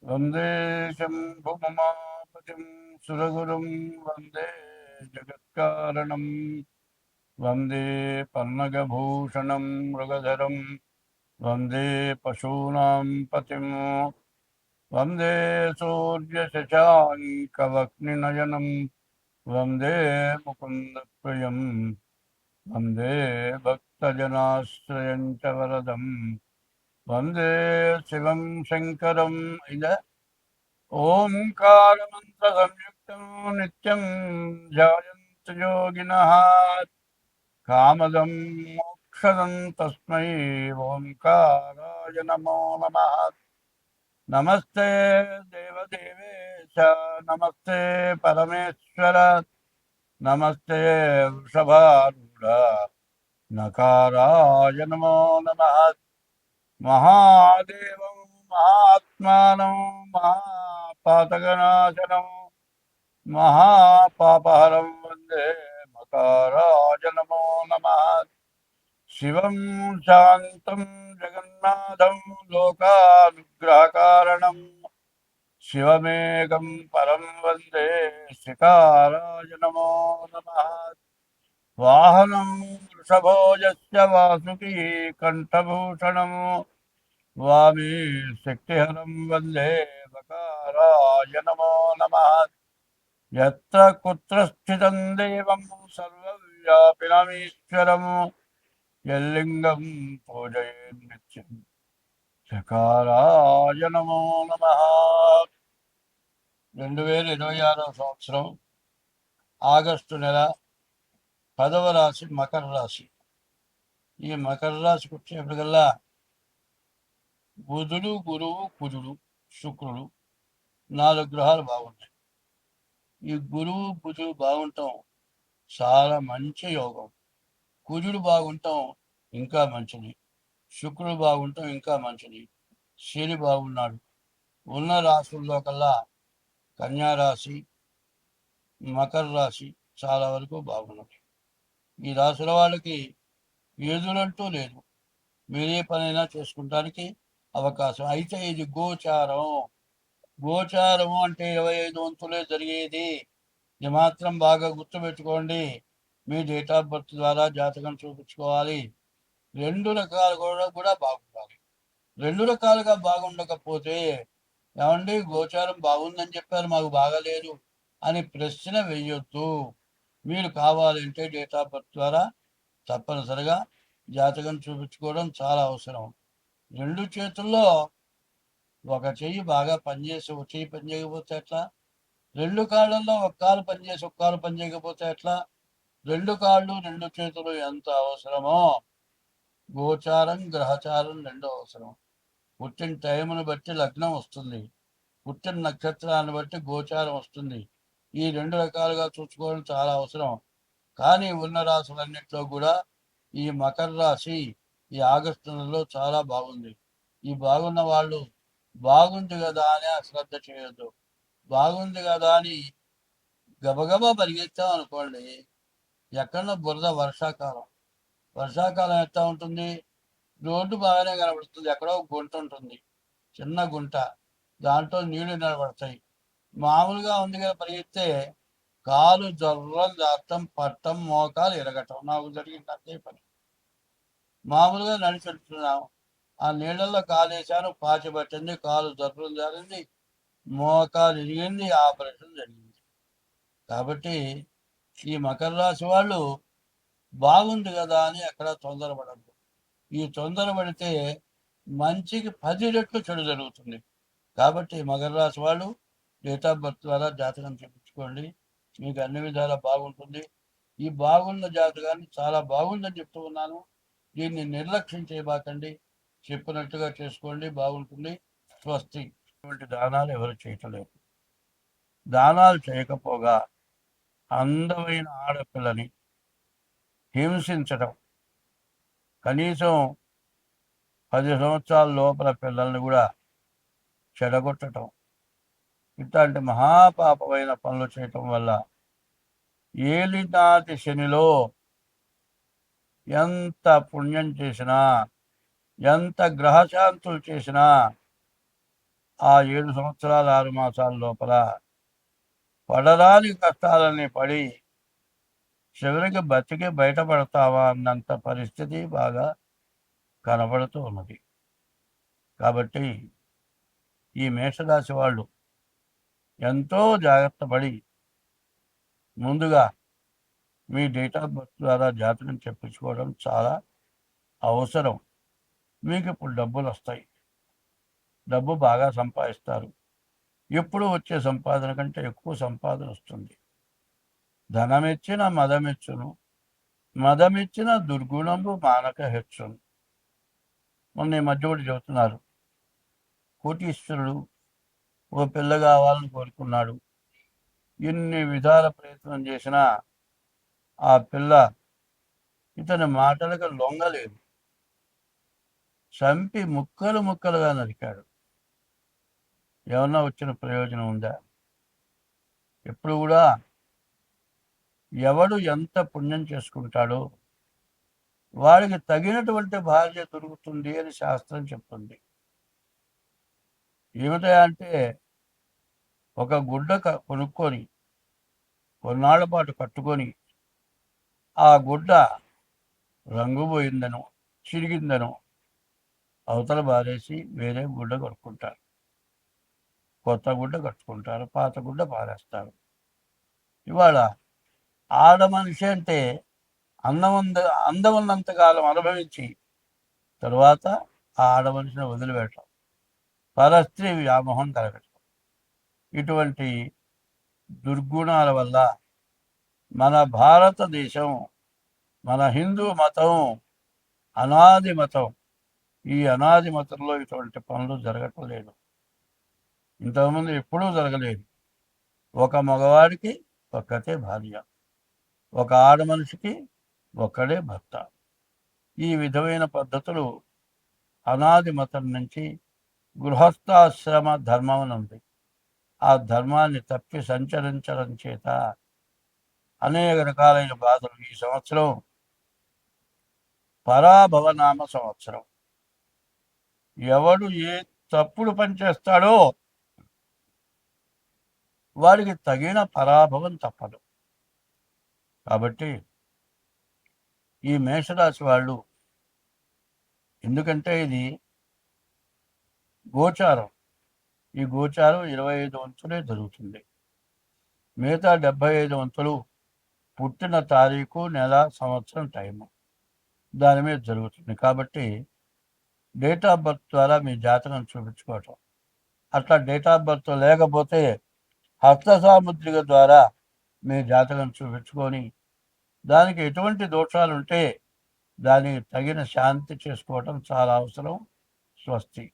వందే శంభుమమాపతిం సురగురుం వందే జగత్కారణం వందే పన్నగభూషణం మృగధరం వందే పశూనాం పతిం వందే సూర్యశశాంకవక్నినయనం వందే ముకుందప్రియం వందే భక్తజనాశ్రయం చ వరదం వందే శివం శంకరం ఇద ఓంకారమంత్రసంయుక్తం నిత్యం ధ్యాయంతి యోగినః కామదం మోక్షదం తస్మై ఓంకారాయ నమో నమః. నమస్తే దేవదేవేశ, నమస్తే పరమేశ్వర, నమస్తే వృషభారూఢ నకారాయ నమో నమః. మహాదేవం మహాత్మానం మహాపాతకనాశనం మహాపాపహరం వందే మకారాయ నమో నమః. శివం శాంతం జగన్నాథం లోకానుగ్రహకారణం శివమేకం పరం వందే శ్రీకారాయ నమో నమః. వాహనం వృషభోజస్య వాసుకీ కంఠభూషణం వామి శక్తిహరం వందే వకారాయ నమో నమః. యత్ర కుత్ర స్థితం దేవం సర్వవ్యాపినమీశ్వరం యల్లింగం పూజయేన్ నిత్యం చకారాయ నమో నమః. 2026 సంవత్సరం ఆగస్టు నెల 10వ రాశి మకర రాశి. ఈ మకర రాశికి వచ్చేప్పటికల్లా బుధుడు, గురువు, కుజుడు, శుక్రుడు 4 గ్రహాలు బాగుంటాయి. ఈ గురువు బుధుడు బాగుంటాం చాలా మంచి యోగం. కుజుడు బాగుంటాం ఇంకా మంచిది. శుక్రుడు బాగుంటాం ఇంకా మంచిది. శని బాగున్నాడు. ఉన్న రాశుల్లో కల్లా కన్యారాశి, మకర రాశి చాలా వరకు బాగున్నది. ఈ రాశుల వాళ్ళకి ఎదురంటూ లేదు. మీరే పనైనా చేసుకుంటానికి అవకాశం. అయితే ఇది గోచారం. గోచారము అంటే 25 వంతులే జరిగేది. ఇది మాత్రం బాగా గుర్తుపెట్టుకోండి. మీ డేట్ ఆఫ్ బర్త్ ద్వారా జాతకం చూపించుకోవాలి. 2 రకాలు కూడా బాగుండాలి. 2 రకాలుగా బాగుండకపోతే ఏమండి గోచారం బాగుందని చెప్పారు మాకు బాగలేదు అని ప్రశ్న వేయొద్దు. మీరు కావాలంటే డేట్ ఆఫ్ బర్త్ ద్వారా తప్పనిసరిగా జాతకం చూపించుకోవడం చాలా అవసరం. 2 చేతుల్లో ఒక చెయ్యి బాగా పనిచేసి ఒక చెయ్యి పనిచేయకపోతే ఎట్లా? 2 కాళ్ళల్లో ఒక కాలు పనిచేసి ఒక కాలు పనిచేయకపోతే ఎట్లా? 2 కాళ్ళు 2 చేతులు ఎంత అవసరమో గోచారం గ్రహచారం 2 అవసరం. పుట్టిన టైంను బట్టి లగ్నం వస్తుంది. పుట్టిన నక్షత్రాన్ని బట్టి గోచారం వస్తుంది. ఈ 2 రకాలుగా చూసుకోవడం చాలా అవసరం. కానీ ఉన్న రాశులన్నింటిలో కూడా ఈ మకర రాశి ఈ ఆగస్టు నెలలో చాలా బాగుంది. ఈ బాగున్న వాళ్ళు బాగుంది కదా అని అశ్రద్ధ చేయొద్దు. బాగుంది కదా అని గబగబా పరిగెత్తాం అనుకోండి, ఎక్కడో బురద. వర్షాకాలం ఎట్లా ఉంటుంది? రోడ్డు బాగానే కనబడుతుంది, ఎక్కడో గుంట ఉంటుంది, చిన్న గుంట, దాంట్లో నీళ్లు నిలబడతాయి. మామూలుగా ఉంది కదా పరిగెత్తే కాలు జొర్రలు జారటం, పట్టం, మోకాలు ఎరగటం. నాకు జరిగింది అంతే పని. మామూలుగా నడిచెడుతున్నాం, ఆ నీళ్ళల్లో కాలేశాను, పాచి పట్టింది, కాలు జొర్రలు జారింది, మోకాలు ఇరిగింది, ఆపరేషన్ జరిగింది. కాబట్టి ఈ మకర రాశి వాళ్ళు బాగుంది కదా అని ఎక్కడ తొందరపడద్దు. ఈ తొందరపడితే మంచికి 10 రెట్లు చెడు జరుగుతుంది. కాబట్టి మకర రాశి వాళ్ళు డేట్ ఆఫ్ బర్త్ ద్వారా జాతకం చూపించుకోండి. మీకు అన్ని విధాలా బాగుంటుంది. ఈ బాగున్న జాతకాన్ని చాలా బాగుందని చెప్తూ ఉన్నాను. దీన్ని నిర్లక్ష్యం చేయబాకండి. చెప్పినట్టుగా చేసుకోండి, బాగుంటుంది. స్వస్తి. ఇటువంటి దానాలు ఎవరు చేయటలేదు. దానాలు చేయకపోగా అందమైన ఆడపిల్లని హింసించటం, కనీసం 10 సంవత్సరాల లోపల పిల్లల్ని కూడా చెడగొట్టడం, ఇట్లాంటి మహాపాపమైన పనులు చేయటం వల్ల ఏలినాటి శనిలో ఎంత పుణ్యం చేసినా, ఎంత గ్రహశాంతులు చేసినా ఆ 7 సంవత్సరాల 6 మాసాల లోపల పడరాని కష్టాలని పడి చివరికి బతికి బయటపడతావా అన్నంత పరిస్థితి బాగా కనబడుతూ ఉన్నది. కాబట్టి ఈ మేషరాశి వాళ్ళు ఎంతో జాగ్రత్త పడి ముందుగా మీ డేట్ ఆఫ్ బర్త్ ద్వారా జాతకం చెప్పించుకోవడం చాలా అవసరం. మీకు ఇప్పుడు డబ్బులు వస్తాయి, డబ్బు బాగా సంపాదిస్తారు. ఎప్పుడు వచ్చే సంపాదన కంటే ఎక్కువ సంపాదన వస్తుంది. ధనమిచ్చిన మదమిచ్చును, మదమిచ్చిన దుర్గుణము మానక హెచ్చును. మొన్న ఈ మధ్య ఒకటి చెబుతున్నారు, కోటీశ్వరుడు ఓ పిల్ల కావాలని కోరుకున్నాడు. ఎన్ని విధాల ప్రయత్నం చేసినా ఆ పిల్ల ఇతని మాటలకు లొంగలేదు. చంపి ముక్కలు ముక్కలుగా నరికాడు. ఏమన్నా వచ్చిన ప్రయోజనం ఉందా? ఎప్పుడు కూడా ఎవడు ఎంత పుణ్యం చేసుకుంటాడో వాడికి తగినటువంటి భార్య దొరుకుతుంది అని శాస్త్రం చెప్తుంది. ఏమిటంటే ఒక గుడ్డ కొనుక్కొని కొన్నాళ్ల పాటు కట్టుకొని ఆ గుడ్డ రంగు పోయిందనో చిరిగిందనో అవతల బారేసి వేరే గుడ్డ కట్టుకుంటారు, కొత్త గుడ్డ కట్టుకుంటారు, పాత గుడ్డ పారేస్తారు. ఇవాళ ఆడ మనిషి అంటే అందం ఉన్నంతకాలం అనుభవించి తరువాత ఆ ఆడ మనిషిని వదిలిపెట్టడం, పరస్త్రీ వ్యామోహం కలగటం, ఇటువంటి దుర్గుణాల వల్ల మన భారతదేశం, మన హిందూ మతం అనాది మతం. ఈ అనాది మతంలో ఇటువంటి పనులు జరగటం లేదు. ఇంతకుముందు ఎప్పుడూ జరగలేదు. ఒక మగవాడికి ఒక్కతే భార్య, ఒక ఆడ మనిషికి ఒక్కడే భర్త. ఈ విధమైన పద్ధతులు అనాది మతం నుంచి గృహస్థాశ్రమ ధర్మం ఉంది. ఆ ధర్మాన్ని తప్పి సంచరించడం చేత అనేక రకాలైన బాధలు. ఈ సంవత్సరం పరాభవనామ సంవత్సరం. ఎవడు ఏ తప్పుడు పని చేస్తాడో వాడికి తగిన పరాభవం తప్పదు. కాబట్టి ఈ మేషరాశి వాళ్ళు, ఎందుకంటే ఇది గోచారం, ఈ గోచారం 25 వంతులే జరుగుతుంది. మిగతా 75 వంతులు పుట్టిన తారీఖు, నెల, సంవత్సరం, టైము దాని మీద జరుగుతుంది. కాబట్టి డేట్ ఆఫ్ బర్త్ ద్వారా మీ జాతకం చూపించుకోవటం, అట్లా డేట్ ఆఫ్ బర్త్ లేకపోతే హస్త సాముద్రిక ద్వారా మీ జాతకం చూపించుకొని దానికి ఎటువంటి దోషాలు ఉంటే దానికి తగిన శాంతి చేసుకోవటం చాలా అవసరం. స్వస్తి.